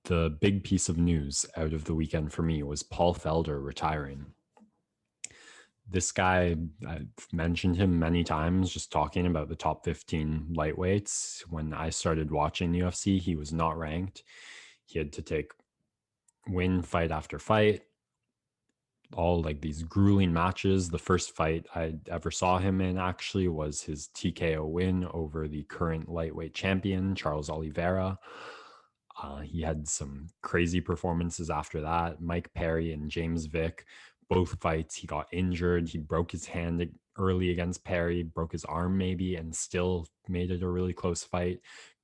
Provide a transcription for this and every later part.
the big piece of news out of the weekend for me was Paul Felder retiring. This guy, I've mentioned him many times, just talking about the top 15 lightweights. When I started watching UFC, he was not ranked. He had to win fight after fight, all like these grueling matches. The first fight I ever saw him in actually was his TKO win over the current lightweight champion, Charles Oliveira. He had some crazy performances after that. Mike Perry and James Vick, both fights, he got injured. He broke his hand early against Perry, broke his arm maybe, and still made it a really close fight.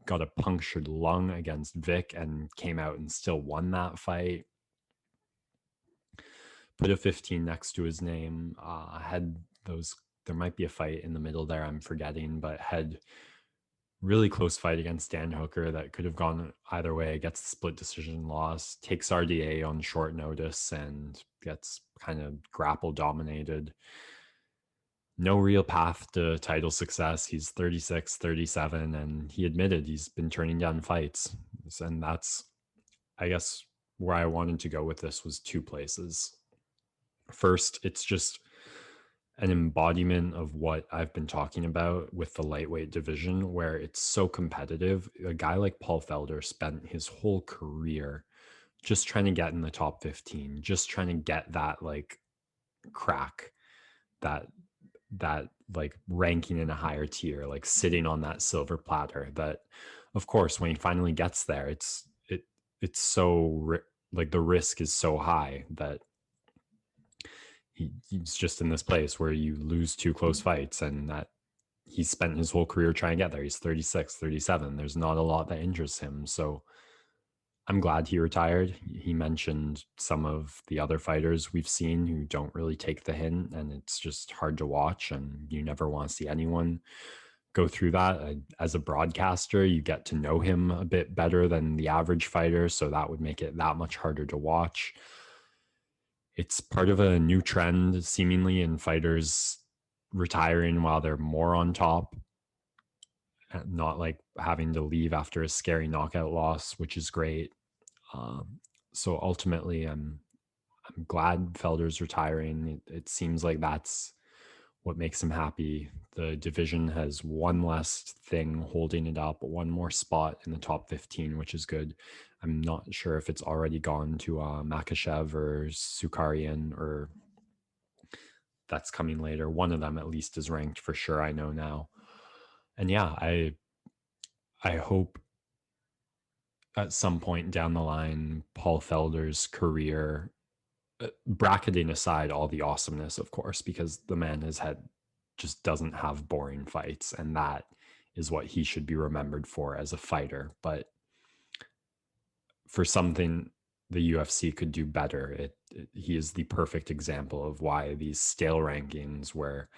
Got a punctured lung against Vick and came out and still won that fight. Put a 15 next to his name. Had those, there might be a fight in the middle there, I'm forgetting, but had really close fight against Dan Hooker that could have gone either way, gets the split decision loss, takes RDA on short notice and gets kind of grapple dominated. No real path to title success. He's 36, 37, and he admitted he's been turning down fights. And that's, I guess, where I wanted to go with this was two places. First, it's just an embodiment of what I've been talking about with the lightweight division, where it's so competitive. A guy like Paul Felder spent his whole career just trying to get in the top 15, just trying to get that like crack, that like ranking in a higher tier, like sitting on that silver platter. That, of course, when he finally gets there, it's so like the risk is so high that he's just in this place where you lose two close fights, and that he's spent his whole career trying to get there. He's 36, 37. There's not a lot that interests him. So I'm glad he retired. He mentioned some of the other fighters we've seen who don't really take the hint, and it's just hard to watch, and you never want to see anyone go through that. As a broadcaster, you get to know him a bit better than the average fighter, so that would make it that much harder to watch. It's part of a new trend, seemingly, in fighters retiring while they're more on top, not like having to leave after a scary knockout loss, which is great. So ultimately, I'm glad Felder's retiring. It seems like that's what makes him happy. The division has one less thing holding it up, one more spot in the top 15, which is good. I'm not sure if it's already gone to Makachev or Sukarian, or that's coming later. One of them at least is ranked for sure, I know now. And yeah, I hope at some point down the line, Paul Felder's career, bracketing aside all the awesomeness, of course, because the man just doesn't have boring fights, and that is what he should be remembered for as a fighter. But for something the UFC could do better, he is the perfect example of why these stale rankings, where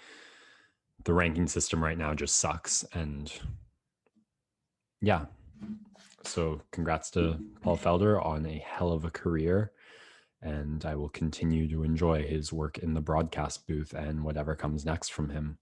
the ranking system right now just sucks. And yeah, so congrats to Paul Felder on a hell of a career. And I will continue to enjoy his work in the broadcast booth and whatever comes next from him.